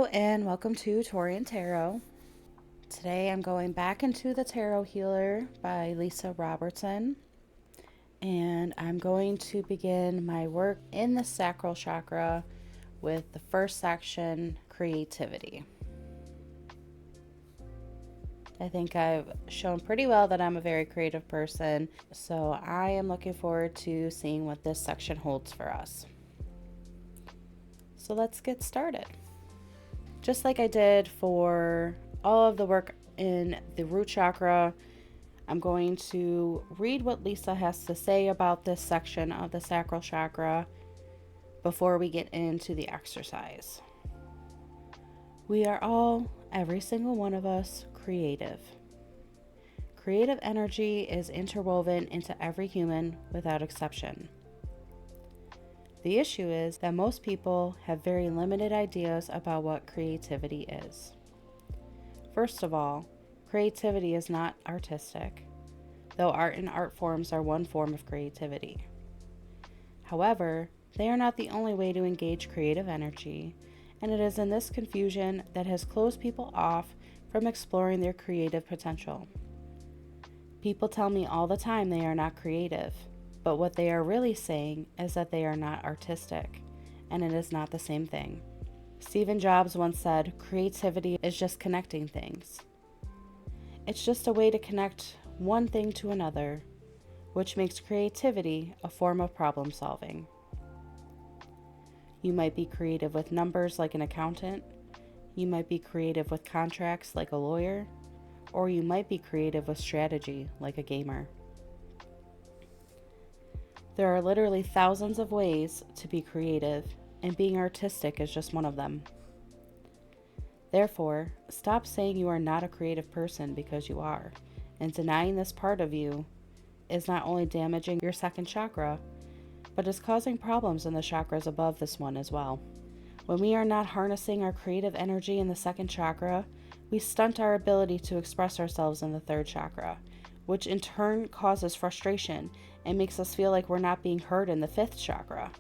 Hello and welcome to Taurean Tarot. Today I'm going back into the Tarot Healer by Lisa Robertson, and I'm going to begin my work in the Sacral Chakra with the first section, creativity. I think I've shown pretty well that I'm a very creative person, so I am looking forward to seeing what this section holds for us. So let's get started. Just like I did for all of the work in the root chakra, I'm going to read what Lisa has to say about this section of the sacral chakra before we get into the exercise. We are all, every single one of us, creative. Creative energy is interwoven into every human without exception. The issue is that most people have very limited ideas about what creativity is. First of all, creativity is not artistic, though art and art forms are one form of creativity. However, they are not the only way to engage creative energy, and it is in this confusion that has closed people off from exploring their creative potential. People tell me all the time they are not creative. But what they are really saying is that they are not artistic, and it is not the same thing. Steve Jobs once said, creativity is just connecting things. It's just a way to connect one thing to another, which makes creativity a form of problem solving. You might be creative with numbers like an accountant, you might be creative with contracts like a lawyer, or you might be creative with strategy like a gamer. There are literally thousands of ways to be creative, and being artistic is just one of them. Therefore, stop saying you are not a creative person because you are, and denying this part of you is not only damaging your second chakra, but is causing problems in the chakras above this one as well. When we are not harnessing our creative energy in the second chakra, we stunt our ability to express ourselves in the third chakra, which in turn causes frustration and makes us feel like we're not being heard in the fifth chakra,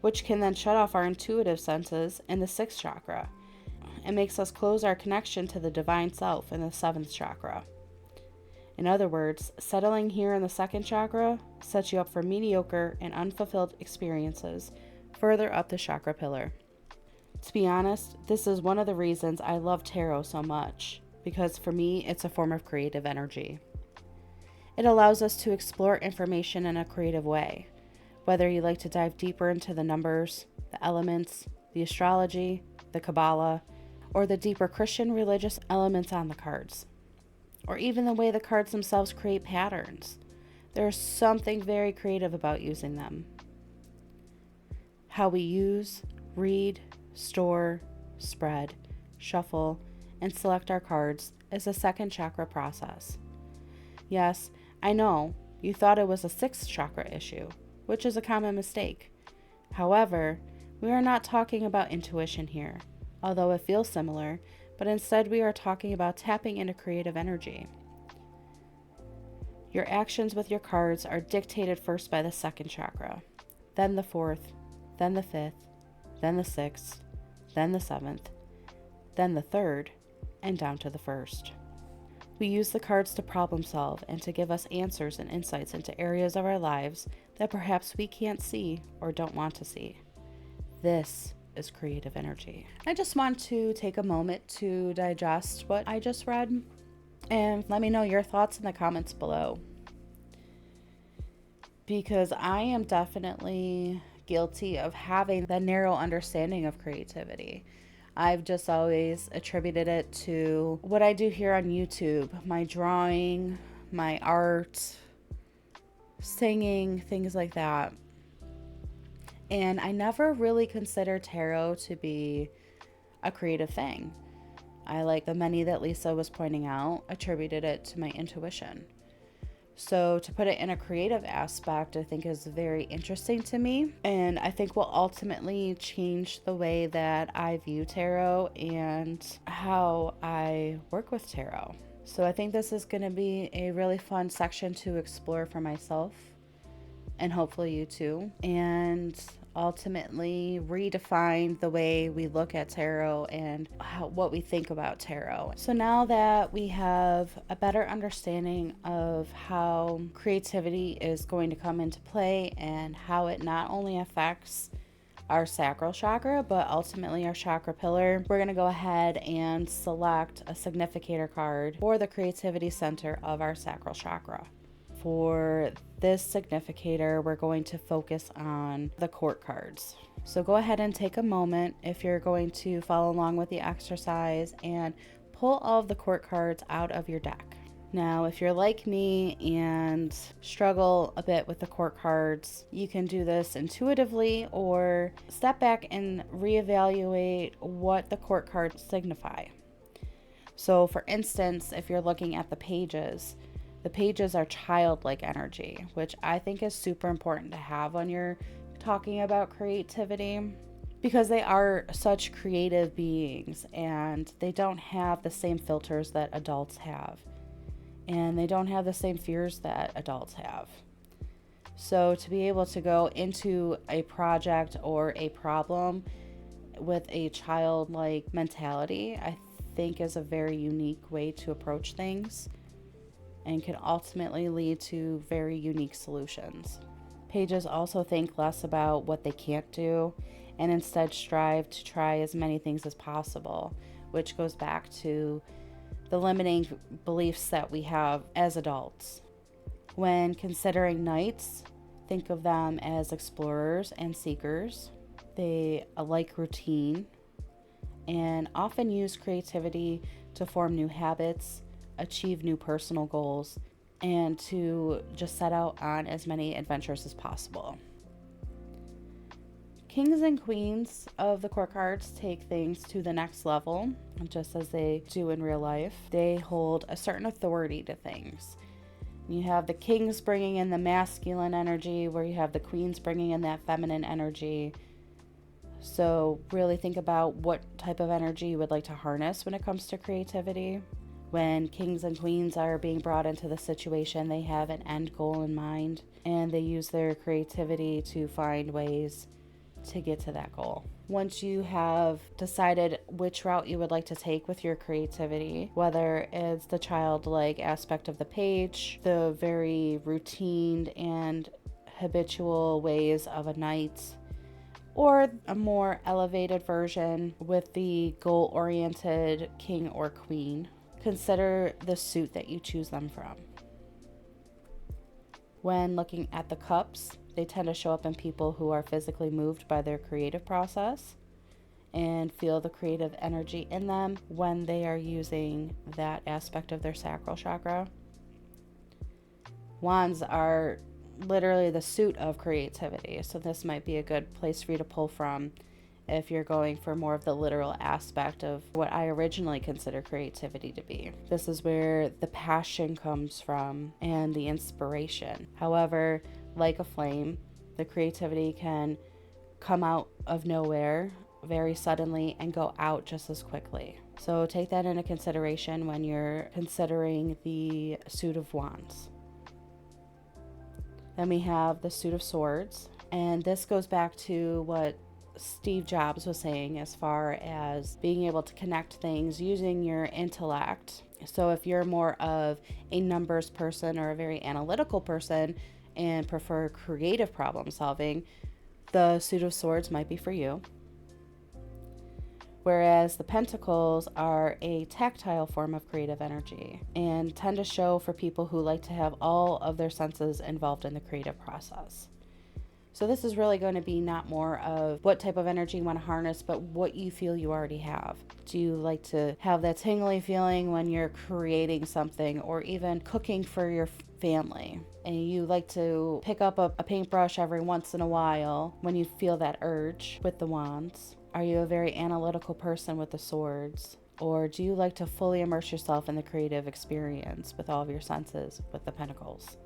which can then shut off our intuitive senses in the sixth chakra and makes us close our connection to the divine self in the seventh chakra. In other words, settling here in the second chakra sets you up for mediocre and unfulfilled experiences further up the chakra pillar. To be honest, this is one of the reasons I love tarot so much, because for me, it's a form of creative energy. It allows us to explore information in a creative way, whether you like to dive deeper into the numbers, the elements, the astrology, the Kabbalah, or the deeper Christian religious elements on the cards, or even the way the cards themselves create patterns. There is something very creative about using them. How we use, read, store, spread, shuffle, and select our cards is a second chakra process. Yes, I know, you thought it was a sixth chakra issue, which is a common mistake. However, we are not talking about intuition here, although it feels similar, but instead we are talking about tapping into creative energy. Your actions with your cards are dictated first by the second chakra, then the fourth, then the fifth, then the sixth, then the seventh, then the third, and down to the first. We use the cards to problem solve and to give us answers and insights into areas of our lives that perhaps we can't see or don't want to see. This is creative energy. I just want to take a moment to digest what I just read and let me know your thoughts in the comments below. Because I am definitely guilty of having that narrow understanding of creativity. I've just always attributed it to what I do here on YouTube, my drawing, my art, singing, things like that. And I never really considered tarot to be a creative thing. I, like the many that Lisa was pointing out, attributed it to my intuition. So to put it in a creative aspect, I think is very interesting to me, and I think will ultimately change the way that I view tarot and how I work with tarot. So I think this is going to be a really fun section to explore for myself, and hopefully you too. And ultimately redefined the way we look at tarot and what we think about tarot. So now that we have a better understanding of how creativity is going to come into play and how it not only affects our sacral chakra, but ultimately our chakra pillar, we're going to go ahead and select a significator card for the creativity center of our sacral chakra. For this significator, we're going to focus on the court cards. So go ahead and take a moment if you're going to follow along with the exercise and pull all of the court cards out of your deck. Now, if you're like me and struggle a bit with the court cards, you can do this intuitively or step back and reevaluate what the court cards signify. So for instance, if you're looking at the pages are childlike energy, which I think is super important to have when you're talking about creativity, because they are such creative beings and they don't have the same filters that adults have. And they don't have the same fears that adults have. So to be able to go into a project or a problem with a childlike mentality, I think is a very unique way to approach things and can ultimately lead to very unique solutions. Pages also think less about what they can't do and instead strive to try as many things as possible, which goes back to the limiting beliefs that we have as adults. When considering knights, think of them as explorers and seekers. They like routine and often use creativity to form new habits, achieve new personal goals, and to just set out on as many adventures as possible. Kings and queens of the court cards take things to the next level, just as they do in real life. They hold a certain authority to things. You have the kings bringing in the masculine energy, where you have the queens bringing in that feminine energy. So really think about what type of energy you would like to harness when it comes to creativity. When kings and queens are being brought into the situation, they have an end goal in mind, and they use their creativity to find ways to get to that goal. Once you have decided which route you would like to take with your creativity, whether it's the childlike aspect of the page, the very routine and habitual ways of a knight, or a more elevated version with the goal-oriented king or queen, consider the suit that you choose them from. When looking at the cups, they tend to show up in people who are physically moved by their creative process and feel the creative energy in them when they are using that aspect of their sacral chakra. Wands are literally the suit of creativity, so this might be a good place for you to pull from if you're going for more of the literal aspect of what I originally consider creativity to be. This is where the passion comes from and the inspiration. However, like a flame, the creativity can come out of nowhere very suddenly and go out just as quickly. So take that into consideration when you're considering the suit of wands. Then we have the suit of swords, and this goes back to what Steve Jobs was saying as far as being able to connect things using your intellect. So if you're more of a numbers person or a very analytical person and prefer creative problem solving, the suit of swords might be for you. Whereas the pentacles are a tactile form of creative energy and tend to show for people who like to have all of their senses involved in the creative process. So this is really going to be not more of what type of energy you want to harness, but what you feel you already have. Do you like to have that tingly feeling when you're creating something or even cooking for your family? And you like to pick up a paintbrush every once in a while when you feel that urge with the wands? Are you a very analytical person with the swords? Or do you like to fully immerse yourself in the creative experience with all of your senses with the pentacles?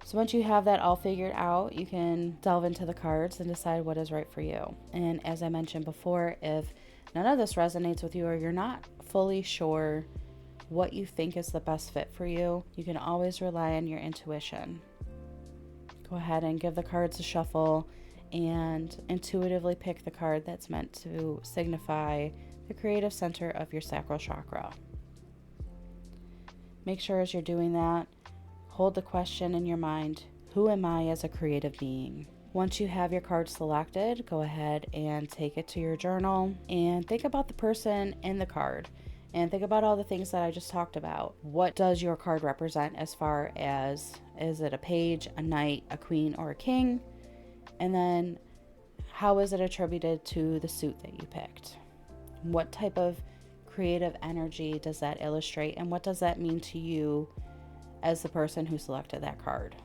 So once you have that all figured out, you can delve into the cards and decide what is right for you. And as I mentioned before, if none of this resonates with you or you're not fully sure what you think is the best fit for you, you can always rely on your intuition. Go ahead and give the cards a shuffle and intuitively pick the card that's meant to signify the creative center of your sacral chakra. Make sure as you're doing that, hold the question in your mind, who am I as a creative being? Once you have your card selected, go ahead and take it to your journal and think about the person in the card. And think about all the things that I just talked about. What does your card represent as far as, is it a page, a knight, a queen, or a king? And then how is it attributed to the suit that you picked? What type of creative energy does that illustrate? And what does that mean to you as the person who selected that card?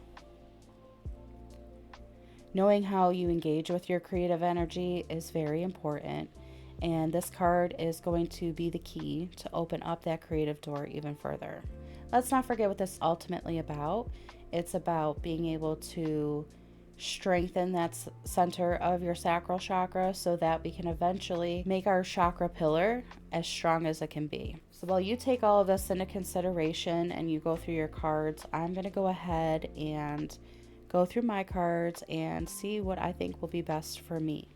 Knowing how you engage with your creative energy is very important. And this card is going to be the key to open up that creative door even further. Let's not forget what this is ultimately about. It's about being able to strengthen that center of your sacral chakra so that we can eventually make our chakra pillar as strong as it can be. So while you take all of this into consideration and you go through your cards, I'm going to go ahead and go through my cards and see what I think will be best for me.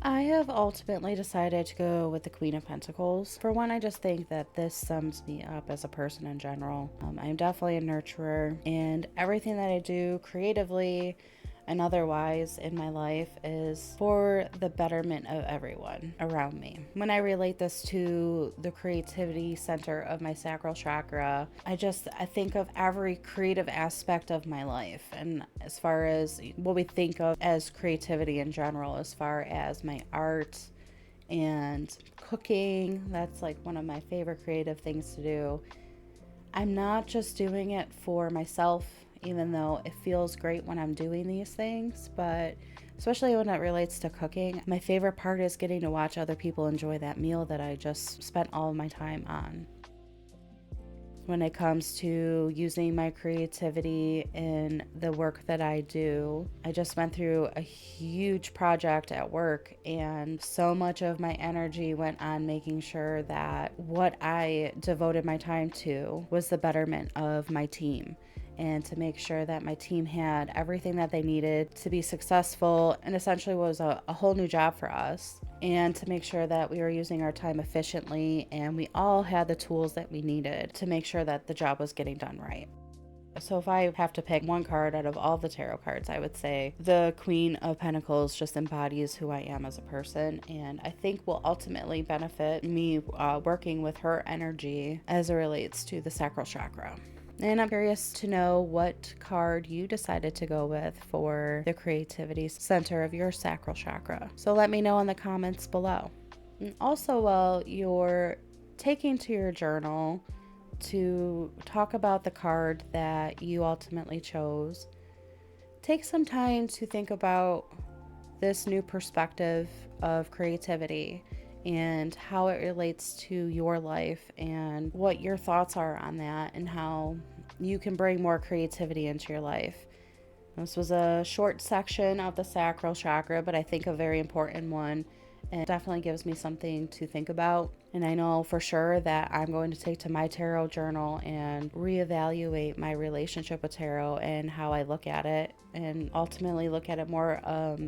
I have ultimately decided to go with the Queen of Pentacles. For one, I just think that this sums me up as a person in general. I'm definitely a nurturer, and everything that I do creatively and otherwise in my life is for the betterment of everyone around me. When I relate this to the creativity center of my sacral chakra, I think of every creative aspect of my life, and as far as what we think of as creativity in general, as far as my art and cooking, that's like one of my favorite creative things to do. I'm not just doing it for myself, even though it feels great when I'm doing these things, but especially when it relates to cooking, my favorite part is getting to watch other people enjoy that meal that I just spent all of my time on. When it comes to using my creativity in the work that I do, I just went through a huge project at work, and so much of my energy went on making sure that what I devoted my time to was the betterment of my team, and to make sure that my team had everything that they needed to be successful, and essentially was a whole new job for us, and to make sure that we were using our time efficiently and we all had the tools that we needed to make sure that the job was getting done right. So if I have to pick one card out of all the tarot cards, I would say the Queen of Pentacles just embodies who I am as a person, and I think will ultimately benefit me working with her energy as it relates to the sacral chakra. And I'm curious to know what card you decided to go with for the creativity center of your sacral chakra. So let me know in the comments below. And also, while you're taking to your journal to talk about the card that you ultimately chose, take some time to think about this new perspective of creativity and how it relates to your life and what your thoughts are on that and how you can bring more creativity into your life. This was a short section of the sacral chakra, but I think a very important one, and it definitely gives me something to think about. And I know for sure that I'm going to take to my tarot journal and reevaluate my relationship with tarot and how I look at it, and ultimately look at it more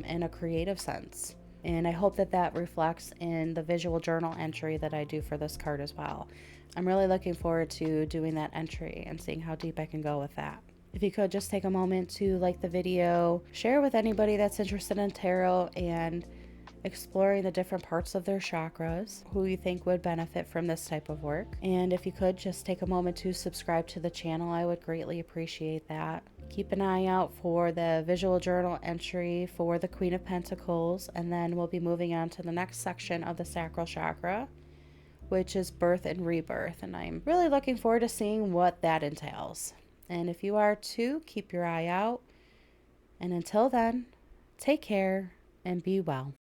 in a creative sense. And I hope that that reflects in the visual journal entry that I do for this card as well. I'm really looking forward to doing that entry and seeing how deep I can go with that. If you could just take a moment to like the video, share with anybody that's interested in tarot and exploring the different parts of their chakras, who you think would benefit from this type of work. And if you could just take a moment to subscribe to the channel, I would greatly appreciate that. Keep an eye out for the visual journal entry for the Queen of Pentacles, and then we'll be moving on to the next section of the sacral chakra, which is birth and rebirth, and I'm really looking forward to seeing what that entails. And if you are too, keep your eye out. And until then, take care and be well.